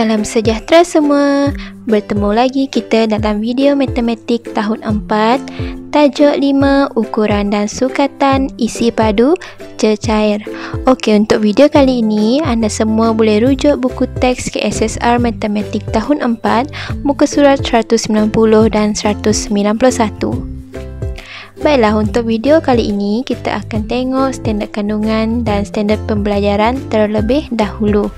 Salam sejahtera semua. Bertemu lagi kita dalam video matematik tahun 4, tajuk 5, ukuran dan sukatan isi padu cecair. Okey, untuk video kali ini anda semua boleh rujuk buku teks KSSR matematik tahun 4, muka surat 190 dan 191. Baiklah, untuk video kali ini kita akan tengok standard kandungan dan standard pembelajaran terlebih dahulu.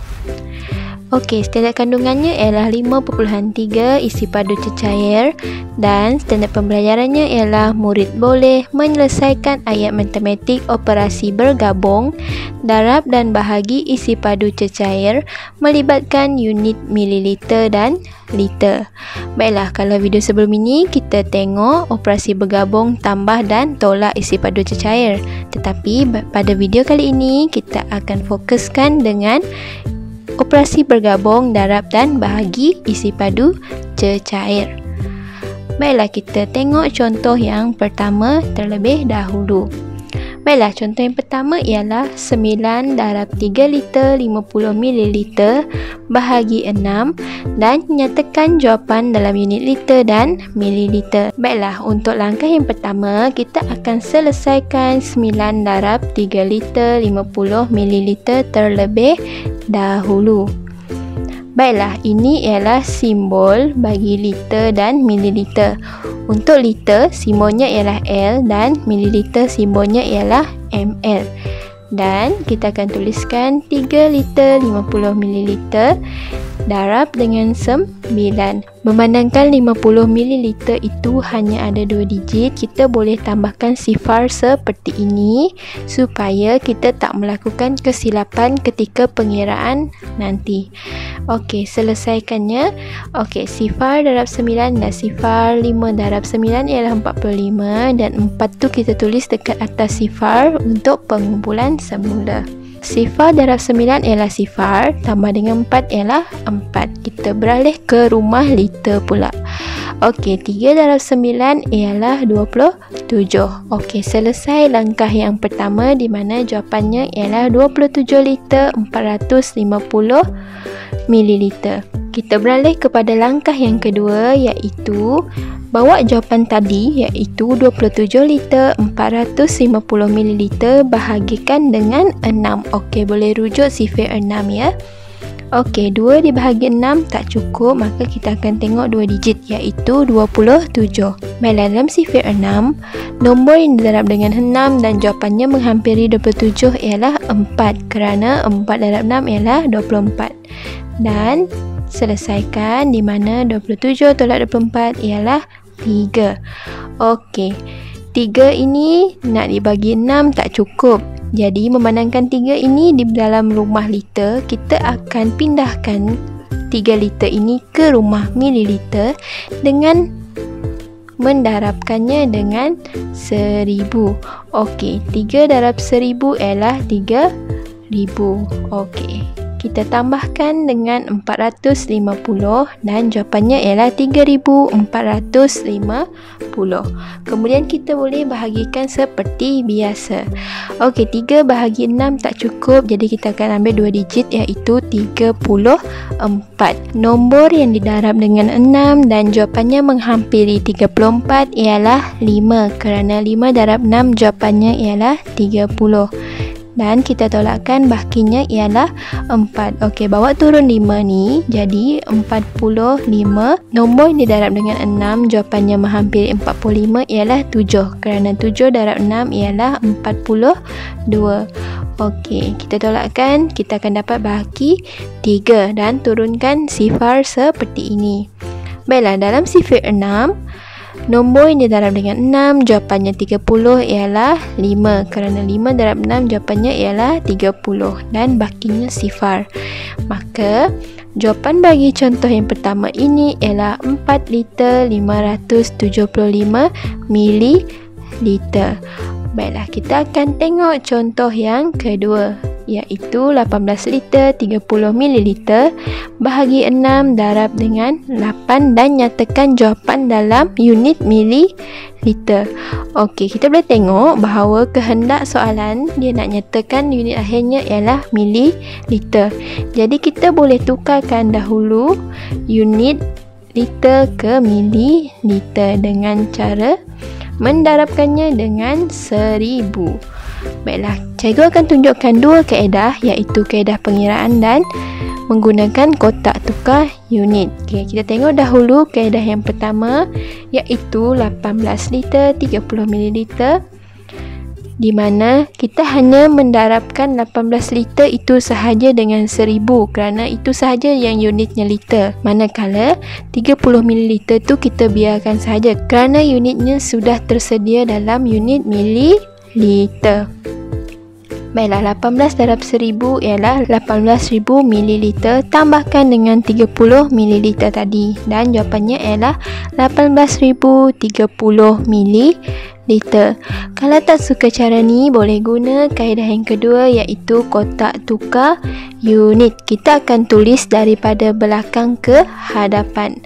Okey, standard kandungannya ialah 5.3 isi padu cecair dan standard pembelajarannya ialah murid boleh menyelesaikan ayat matematik operasi bergabung, darab dan bahagi isi padu cecair melibatkan unit mililiter dan liter. Baiklah, kalau video sebelum ini kita tengok operasi bergabung, tambah dan tolak isi padu cecair. Tetapi pada video kali ini kita akan fokuskan dengan operasi bergabung, darab dan bahagi isi padu cecair. Baiklah, kita tengok contoh yang pertama terlebih dahulu. Baiklah, contoh yang pertama ialah 9 darab 3 liter 50 ml bahagi 6 dan nyatakan jawapan dalam unit liter dan mililiter. Baiklah, untuk langkah yang pertama kita akan selesaikan 9 darab 3 liter 50 ml terlebih dahulu. Baiklah, ini ialah simbol bagi liter dan mililiter. Untuk liter, simbolnya ialah L dan mililiter simbolnya ialah ml. Dan kita akan tuliskan 3 liter 50 ml darab dengan 9. Memandangkan 50 ml itu hanya ada 2 digit, kita boleh tambahkan sifar seperti ini supaya kita tak melakukan kesilapan ketika pengiraan nanti. Okey, selesaikannya. Okey, sifar darab 9 dan sifar 5 darab 9 ialah 45 dan 4 tu kita tulis dekat atas sifar untuk pengumpulan semula. Sifar darab 9 ialah sifar, tambah dengan 4 ialah 4. Kita beralih ke rumah liter pula. Okey, 3 darab 9 ialah 27. Okey, selesai langkah yang pertama di mana jawapannya ialah 27 liter 450 mililiter. Kita beralih kepada langkah yang kedua, iaitu bawa jawapan tadi iaitu 27 liter 450 ml bahagikan dengan 6. Okey, boleh rujuk sifar 6 ya. Okey, 2 dibahagi 6 tak cukup, maka kita akan tengok 2 digit iaitu 27. Baiklah, dalam sifar 6, nombor yang didarab dengan 6 dan jawapannya menghampiri 27 ialah 4 kerana 4 darab 6 ialah 24. Dan selesaikan di mana 27 tolak 24 ialah 3. Okey, 3 ini nak dibagi 6 tak cukup. Jadi memandangkan 3 ini di dalam rumah liter, kita akan pindahkan 3 liter ini ke rumah mililiter dengan mendarabkannya dengan 1000. Okey, 3 darab 1000 ialah 3000. Okey, kita tambahkan dengan 450 dan jawapannya ialah 3450. Kemudian kita boleh bahagikan seperti biasa. Okey, 3 bahagi 6 tak cukup, jadi kita akan ambil 2 digit iaitu 34. Nombor yang didarab dengan 6 dan jawapannya menghampiri 34 ialah 5 kerana 5 darab 6 jawapannya ialah 30. Dan kita tolakkan bahaginya ialah 4. Okey, bawa turun 5 ni jadi 45. Nombor yang didarab dengan 6 jawapannya menghampiri 45 ialah 7 kerana 7 darab 6 ialah 42. Okey, kita tolakkan, kita akan dapat bahagi 3 dan turunkan sifar seperti ini. Baiklah, dalam sifar 6, nombor yang didarab dengan 6 jawapannya 30 ialah 5 kerana 5 darab 6 jawapannya ialah 30 dan bahaginya sifar. Maka jawapan bagi contoh yang pertama ini ialah 4 liter 575 mililiter. Baiklah, kita akan tengok contoh yang kedua. iaitu 18 liter 30 ml bahagi 6 darab dengan 8 dan nyatakan jawapan dalam unit mililiter. Okey, kita boleh tengok bahawa kehendak soalan dia nak nyatakan unit akhirnya ialah mililiter. Jadi kita boleh tukarkan dahulu unit liter ke mililiter dengan cara mendarabkannya dengan 1000. Baiklah, cikgu akan tunjukkan dua kaedah, iaitu kaedah pengiraan dan menggunakan kotak tukar unit. Okey, kita tengok dahulu kaedah yang pertama, iaitu 18 liter 30 ml, di mana kita hanya mendarabkan 18 liter itu sahaja dengan 1000 kerana itu sahaja yang unitnya liter. Manakala 30 ml tu kita biarkan sahaja kerana unitnya sudah tersedia dalam unit mililiter. Baiklah, 18 darab 1000 ialah 18,000 ml tambahkan dengan 30 ml tadi dan jawapannya ialah 18,030 ml. Kalau tak suka cara ni, boleh guna kaedah yang kedua, iaitu kotak tukar unit. Kita akan tulis daripada belakang ke hadapan.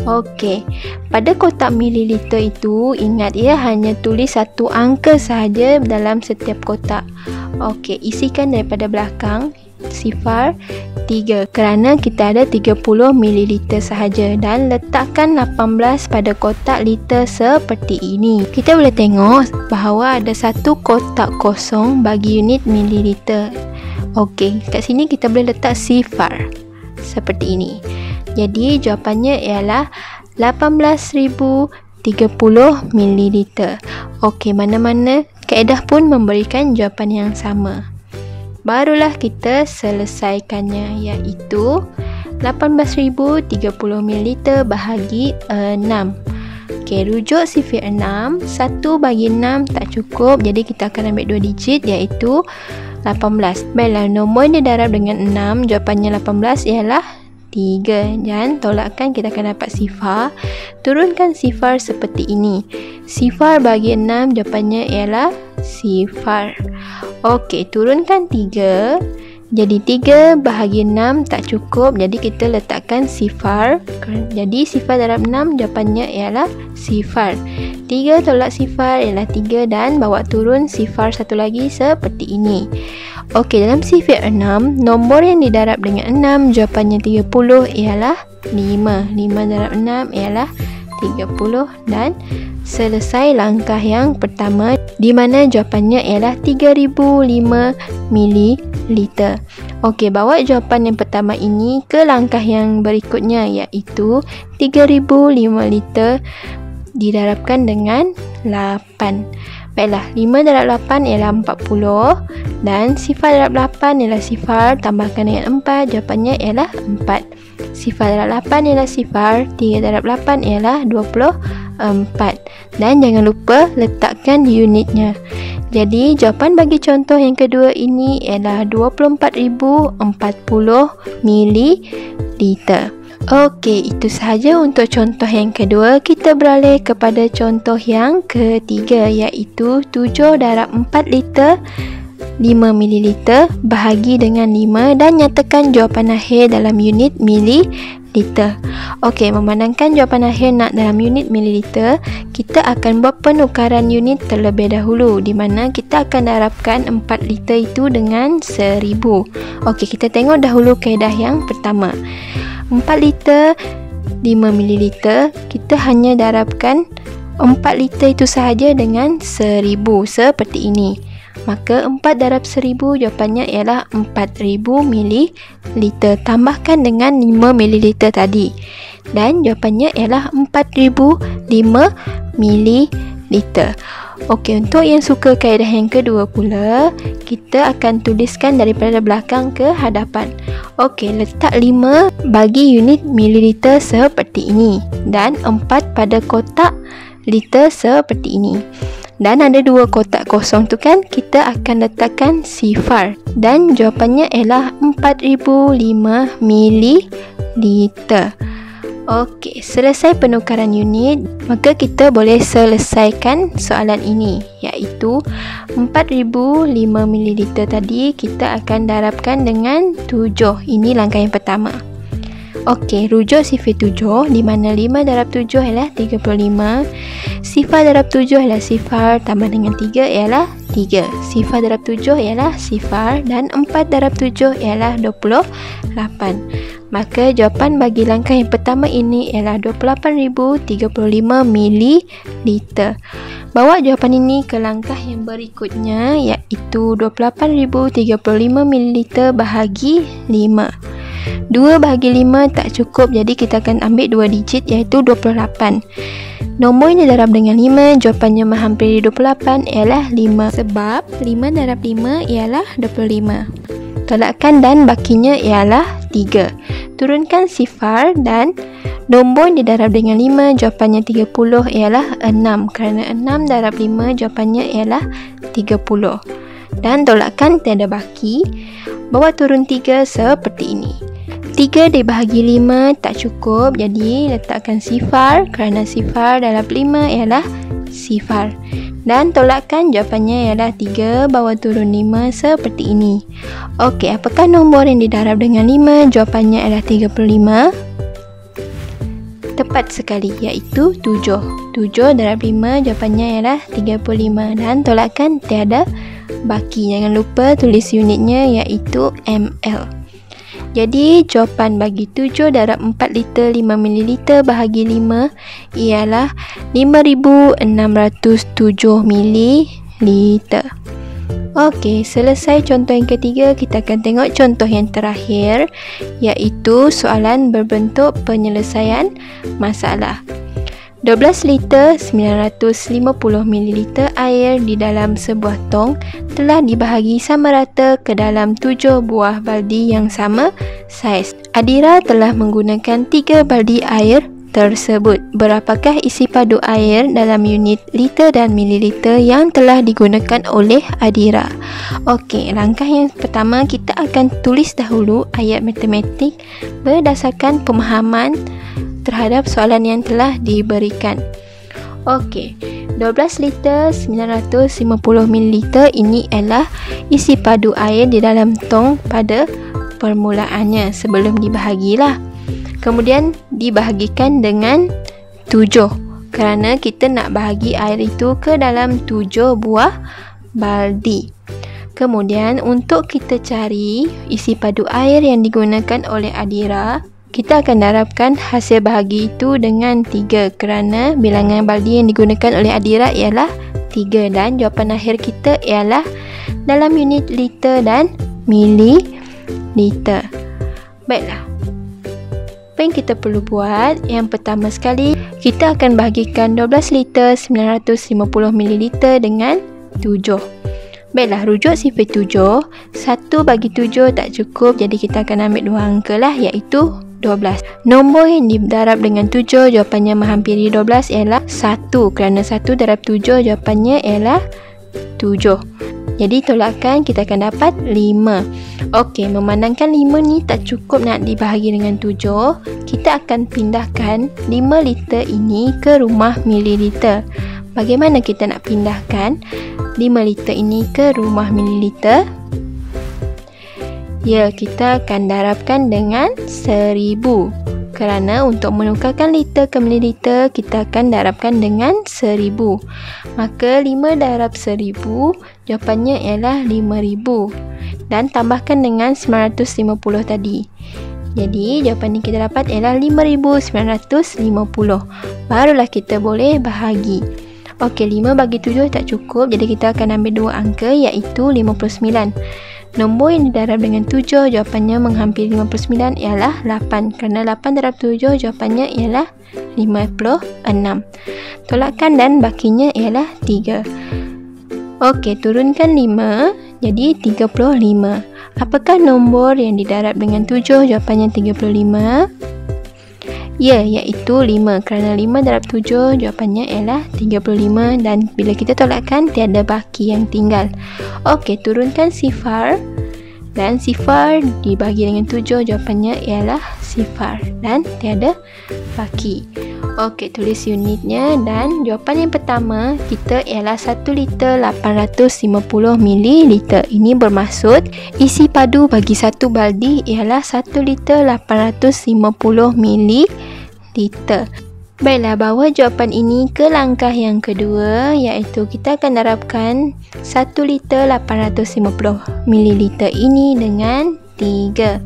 Okey, pada kotak mililiter itu ingat ya, hanya tulis satu angka sahaja dalam setiap kotak. Okey, isikan daripada belakang 03 kerana kita ada 30 mililiter sahaja dan letakkan 18 pada kotak liter seperti ini. Kita boleh tengok bahawa ada satu kotak kosong bagi unit mililiter. Okey, kat sini kita boleh letak sifar seperti ini. Jadi jawapannya ialah 18,030 ml. Okey, mana-mana kaedah pun memberikan jawapan yang sama. Barulah kita selesaikannya, iaitu 18,030 ml bahagi 6. Okey, rujuk sifar 6. 1 bagi 6 tak cukup, jadi kita akan ambil 2 digit, iaitu 18. Baiklah, nombor yang didarab dengan 6, jawapannya 18 ialah 3. Dan tolakkan, kita akan dapat sifar. Turunkan sifar seperti ini. Sifar bagi 6, jawapannya ialah sifar. Okey, turunkan 3. Jadi 3 bahagi 6 tak cukup, jadi kita letakkan sifar. Jadi sifar darab 6, jawapannya ialah sifar. 3 tolak sifar ialah 3 dan bawa turun sifar satu lagi seperti ini. Okey, dalam sifar 6, nombor yang didarab dengan 6, jawapannya 30 ialah 5. 5 darab 6 ialah 30 dan selesai langkah yang pertama, di mana jawapannya ialah 3005 ml. Okey, bawa jawapan yang pertama ini ke langkah yang berikutnya, iaitu 3005 liter didarabkan dengan 8. Baiklah, 5 darab 8 ialah 40 dan sifar darab 8 ialah sifar, tambahkan dengan 4, jawapannya ialah 4. Sifar darab 8 ialah sifar, 3 darab 8 ialah 24. Dan jangan lupa letakkan unitnya. Jadi jawapan bagi contoh yang kedua ini ialah 24,040 ml. Okey, itu sahaja untuk contoh yang kedua. Kita beralih kepada contoh yang ketiga, iaitu 7 darab 4 liter 5 ml bahagi dengan 5 dan nyatakan jawapan akhir dalam unit mililiter. Okey, memandangkan jawapan akhir nak dalam unit mililiter, kita akan buat penukaran unit terlebih dahulu, di mana kita akan darabkan 4 liter itu dengan 1000. Okey, kita tengok dahulu kaedah yang pertama. 4 liter 5 ml, kita hanya darabkan 4 liter itu sahaja dengan 1000 seperti ini. Maka 4 darab 1000 jawapannya ialah 4000 ml. Tambahkan dengan 5 ml tadi dan jawapannya ialah 4005 ml. Okey, untuk yang suka kaedah yang kedua pula, kita akan tuliskan daripada belakang ke hadapan. Okey, letak 5 bagi unit mililiter seperti ini dan 4 pada kotak liter seperti ini. Dan ada 2 kotak kosong tu kan, kita akan letakkan sifar dan jawapannya ialah 4005 ml. Okey, selesai penukaran unit, maka kita boleh selesaikan soalan ini, iaitu 4005 ml tadi kita akan darabkan dengan 7. Ini langkah yang pertama. Okey, rujuk sifar 7 di mana 5 darab 7 ialah 35. Sifar darab 7 ialah sifar tambah dengan 3 ialah 3. Sifar darab 7 ialah sifar dan 4 darab 7 ialah 28. Maka jawapan bagi langkah yang pertama ini ialah 28,035 ml. Bawa jawapan ini ke langkah yang berikutnya, iaitu 28,035 ml bahagi 5. 2 bahagi 5 tak cukup, jadi kita akan ambil 2 digit iaitu 28. Nombor yang didarab dengan 5, jawapannya menghampiri 28 ialah 5. Sebab 5 darab 5 ialah 25. Tolakkan dan bakinya ialah 3. Turunkan sifar dan nombor yang didarab dengan 5, jawapannya 30 ialah 6. Kerana 6 darab 5, jawapannya ialah 30. Dan tolakkan tiada baki. Bawa turun 3 seperti ini. 3 dibahagi 5 tak cukup, jadi letakkan sifar kerana sifar dalam 5 ialah sifar. Dan tolakkan, jawapannya ialah 3, bawa turun 5 seperti ini. Okey, apakah nombor yang didarab dengan 5? Jawapannya ialah 35. Tepat sekali, iaitu 7. 7 darab 5, jawapannya ialah 35. Dan tolakkan tiada baki. Jangan lupa tulis unitnya iaitu ml. Jadi jawapan bagi 7 darab 4 liter 5 ml bahagi 5 ialah 5,607 ml. Okey, selesai contoh yang ketiga, kita akan tengok contoh yang terakhir, iaitu soalan berbentuk penyelesaian masalah. 12 liter 950 ml air di dalam sebuah tong telah dibahagi sama rata ke dalam 7 buah baldi yang sama saiz. Adira telah menggunakan 3 baldi air tersebut. Berapakah isi padu air dalam unit liter dan mililiter yang telah digunakan oleh Adira? Okey, langkah yang pertama kita akan tulis dahulu ayat matematik berdasarkan pemahaman terhadap soalan yang telah diberikan. Okey, 12 liter 950 ml ini ialah isi padu air di dalam tong pada permulaannya sebelum dibahagilah. Kemudian dibahagikan dengan 7 kerana kita nak bahagi air itu ke dalam 7 buah baldi. Kemudian untuk kita cari isi padu air yang digunakan oleh Adira, kita akan darabkan hasil bahagi itu dengan 3 kerana bilangan baldi yang digunakan oleh Adira ialah 3 dan jawapan akhir kita ialah dalam unit liter dan mililiter. Baiklah. Apa yang kita perlu buat? Yang pertama sekali, kita akan bahagikan 12 liter 950 ml dengan 7. Baiklah, rujuk sifar 7. 1 bagi 7 tak cukup, jadi kita akan ambil 2 angka lah, iaitu 12. Nombor yang didarab dengan 7 jawapannya menghampiri 12 ialah 1 kerana 1 darab 7 jawapannya ialah 7. Jadi tolakkan, kita akan dapat 5. Okey, memandangkan 5 ni tak cukup nak dibahagi dengan 7, kita akan pindahkan 5 liter ini ke rumah mililiter. Bagaimana kita nak pindahkan 5 liter ini ke rumah mililiter? Ya, kita akan darabkan dengan 1000. Kerana untuk menukarkan liter ke mililiter, kita akan darabkan dengan 1000. Maka 5 darab 1000, jawapannya ialah 5000. Dan tambahkan dengan 950 tadi. Jadi, jawapan yang kita dapat ialah 5950. Barulah kita boleh bahagi. Okey, 5 bagi 7 tak cukup, jadi kita akan ambil 2 angka iaitu 59. Nombor yang didarab dengan 7 jawapannya menghampiri 59 ialah 8. Kerana 8 darab 7 jawapannya ialah 56. Tolakkan dan bakinya ialah 3. Okey, turunkan 5 jadi 35. Apakah nombor yang didarab dengan 7 jawapannya 35? Ya, iaitu 5. Kerana 5 darab 7 jawapannya ialah 35 dan bila kita tolakkan tiada baki yang tinggal. Okey, turunkan sifar dan sifar dibagi dengan 7 jawapannya ialah sifar dan tiada laki. Okey, tulis unitnya dan jawapan yang pertama kita ialah 1 liter 850 ml. Ini bermaksud isi padu bagi satu baldi ialah 1 liter 850 ml. Baiklah, bawa jawapan ini ke langkah yang kedua, iaitu kita akan darabkan 1 liter 850 ml ini dengan 3.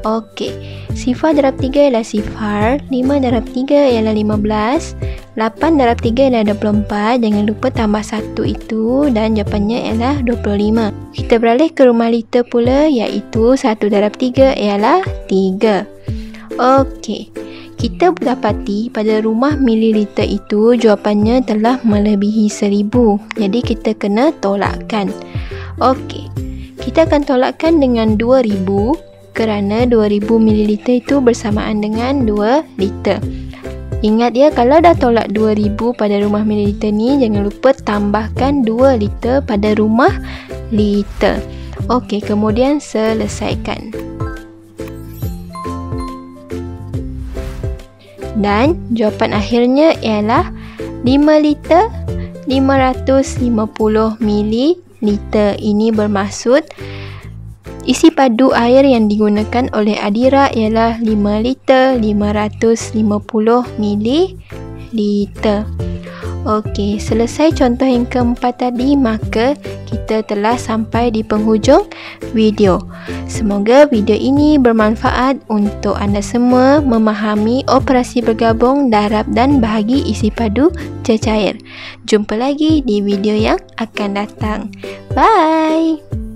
Okey, sifar darab 3 ialah sifar, 5 darab 3 ialah 15, 8 darab 3 ialah 24, jangan lupa tambah 1 itu dan jawapannya ialah 25. Kita beralih ke rumah liter pula, iaitu 1 darab 3 ialah 3. Okey, kita dapati pada rumah mililiter itu jawapannya telah melebihi 1000, jadi kita kena tolakkan. Okey, kita akan tolakkan dengan 2000 kerana 2000 ml itu bersamaan dengan 2 liter. Ingat ya, kalau dah tolak 2000 pada rumah mililiter ni, jangan lupa tambahkan 2 liter pada rumah liter. Okey, kemudian selesaikan. Dan jawapan akhirnya ialah 5 liter 550 ml. Ini bermaksud isi padu air yang digunakan oleh Adira ialah 5 liter 550 ml. Okey, selesai contoh yang keempat tadi, maka kita telah sampai di penghujung video. Semoga video ini bermanfaat untuk anda semua memahami operasi bergabung, darab dan bahagi isi padu cecair. Jumpa lagi di video yang akan datang. Bye!